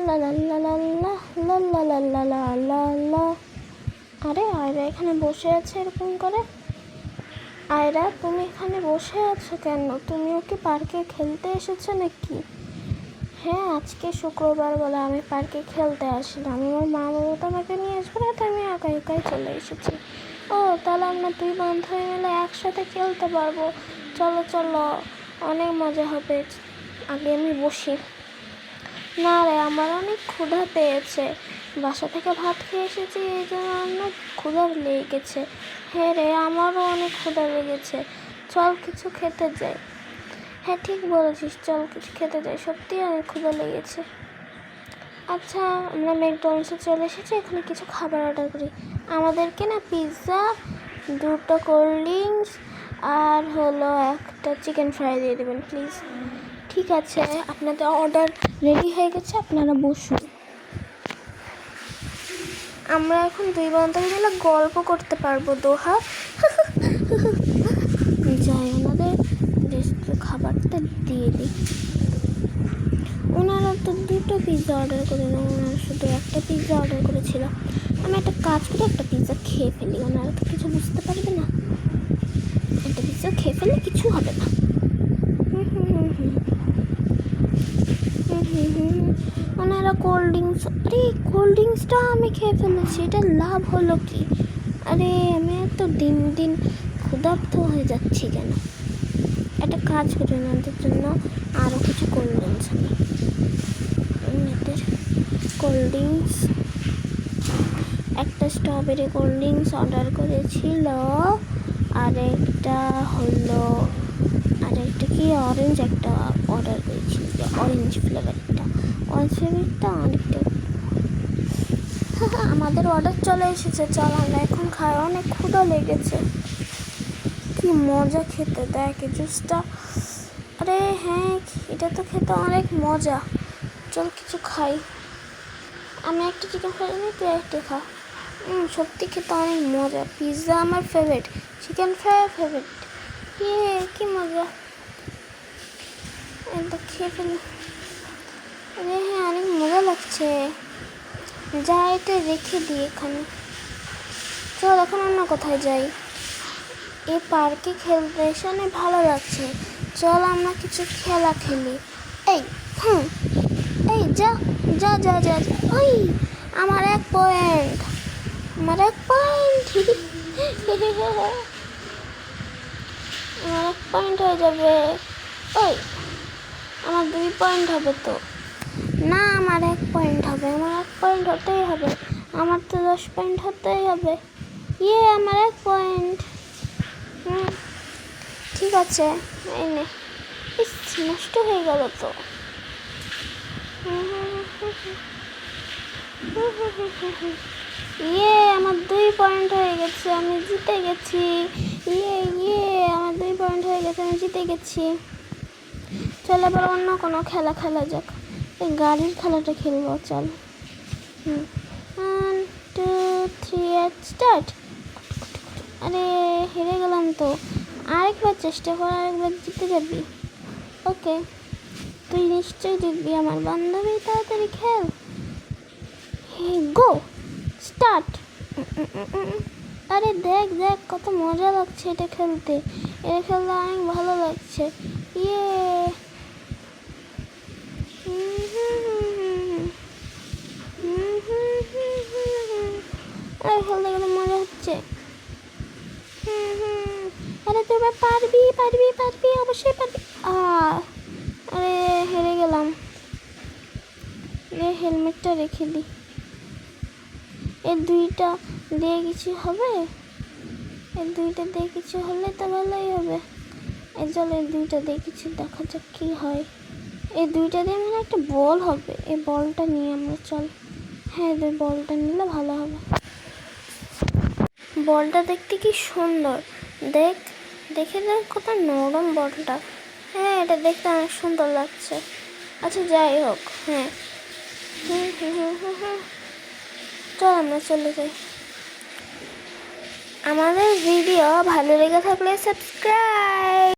লা লা লা লা লা লা লা লা লা লা লা লা। আরে আয়রা এখানে বসে আছে এরকম করে। আয়রা, তুমি এখানে বসে আছো কেন? তুমিও কি পার্কে খেলতে এসেছো নাকি? হ্যাঁ, আজকে শুক্রবার বলে আমি পার্কে খেলতে আসলাম। আমার মা বাবা তো আমাকে নিয়ে আসবে না, তো আমি একা একাই চলে এসেছি। ও, তাহলে আমরা দুই বান্ধবী মিলে একসাথে খেলতে পারবো। চলো চলো, অনেক মজা হবে। আগে আমি বসি। না রে, আমার অনেক ক্ষুধা পেয়েছে। বাসা থেকে ভাত খেয়ে এসেছি, এই জন্য অনেক ক্ষুধা লেগেছে। হ্যাঁ রে, আমারও অনেক ক্ষুধা লেগেছে। চল কিছু খেতে যাই। হ্যাঁ, ঠিক বলেছিস, চল কিছু খেতে যাই। সত্যিই অনেক ক্ষুধা লেগেছে। আচ্ছা, আমরা ম্যাকডোনাল্ডসে চলে এসেছি, এখানে কিছু খাবার অর্ডার করি। আমাদেরকে না পিৎজা, 2টা কোল্ড ড্রিঙ্কস আর হলো একটা চিকেন ফ্রাই দিয়ে দেবেন প্লিজ। ঠিক আছে, আপনাদের অর্ডার রেডি হয়ে গেছে, আপনারা বসুন। আমরা এখন দুই বান্ধবী মিলে গল্প করতে পারবো। দোহা যাই, ওনাদের খাবারটা দিয়ে দিই। ওনারা তো 2টো পিৎজা অর্ডার করে না, ওনারা শুধু একটা পিৎজা অর্ডার করেছিল। আমি একটা কাজ করে একটা পিৎজা খেয়ে ফেলি, ওনারা তো কিছু বুঝতে পারবে না। একটা পিৎজা খেয়ে ফেললে কিছু হবে না। ওনারা কোল্ড ড্রিঙ্কস, আরে কোল্ড ড্রিঙ্কসটা আমি খেয়ে ফেলেছি, এটা লাভ হলো কি? আরে আমি এত দিন দিন ক্ষুধার্ত হয়ে যাচ্ছি কেন? একটা কাজ করি, ওনাদের জন্য আরও কিছু কোল্ড ড্রিঙ্কস আনি। ওনাদের কোল্ড ড্রিঙ্কস, একটা স্ট্রবেরি কোল্ড ড্রিঙ্কস অর্ডার করেছিল, আরেকটা হলো আরেকটা কি অরেঞ্জ একটা অর্ডার করেছিল, অরেঞ্জ ফ্লেভারটা অনেকটা। আমাদের অর্ডার চলে এসেছে, চল আমরা এখন খাই, অনেক ক্ষুধা লেগেছে। কি মজা খেতে, দেখ এই জুসটা। আরে হ্যাঁ, এটা তো খেতে অনেক মজা। চল কিছু খাই। আমি একটা চিকেন ফ্রাই নিই, তুই একটা খা। সত্যি খেতে অনেক মজা। পিৎজা আমার ফেভারিট, চিকেন ফ্রাই ফেভারিট। কি মজা, এটা খেয়ে ফেলি। আরে হ্যাঁ, অনেক মজা লাগছে। যা, এটা রেখে দিই এখানে। চল এখন অন্য কোথায় যাই। এই পার্কে খেলতে এসে অনেক ভালো লাগছে। চল আমরা কিছু খেলা খেলি। এই এই যা যা যা যা যা। ওই আমার 1 পয়েন্ট, আমার 1 পয়েন্ট। আমার 1 পয়েন্ট হয়ে যাবে। ওই আমার 2 পয়েন্ট হবে তো। না, আমার 1 পয়েন্ট হবে, আমার 1 পয়েন্ট হতেই হবে। আমার তো 10 পয়েন্ট হতেই হবে। আমার 1 পয়েন্ট। ঠিক আছে, এই নে। নষ্ট হয়ে গেল তো। আমার 2 পয়েন্ট হয়ে গেছে, আমি জিতে গেছি। আমার 2 পয়েন্ট হয়ে গেছে, আমি জিতে গেছি। চল এবার অন্য কোনো খেলা খেলা যাক। এই গাড়ির খেলাটা খেলবো, চল। 1 2 3 স্টার্ট। আরে হেরে গেলাম তো। আরেকবার চেষ্টা কর, আরেকবার জিতে যাবি। ওকে, তুই নিশ্চয়ই জিতবি আমার বান্ধবী, তাড়াতাড়ি খেল। গো স্টার্ট। আরে দেখ দেখ, কত মজা লাগছে এটা খেলতে। এটা খেলতে অনেক ভালো লাগছে। খেলতে গেলে মজা হচ্ছে। আরে তুই পারবি পারবি পারবি, অবশ্যই পারবি। আরে হেরে গেলাম। হেলমেটটা রেখে দিই। এই 2টা দিয়ে কিছু হবে? এই 2টা দিয়ে কিছু হলে তো ভালোই হবে। চল এই 2টা দিয়ে কিছু দেখা যাক কি হয়। এই 2টা দিয়ে মানে একটা বল হবে, এই বলটা নিয়ে আমরা চল। হ্যাঁ, এই বলটা নিলে ভালো হবে। বলটা দেখতে কি সুন্দর, দেখে দেখ কত নরম বলটা। হ্যাঁ, এটা দেখতে অনেক সুন্দর লাগছে। আচ্ছা যাই হোক, হ্যাঁ চল আমরা চলে যাই। আমাদের ভিডিও ভালো লেগে থাকলে সাবস্ক্রাইব।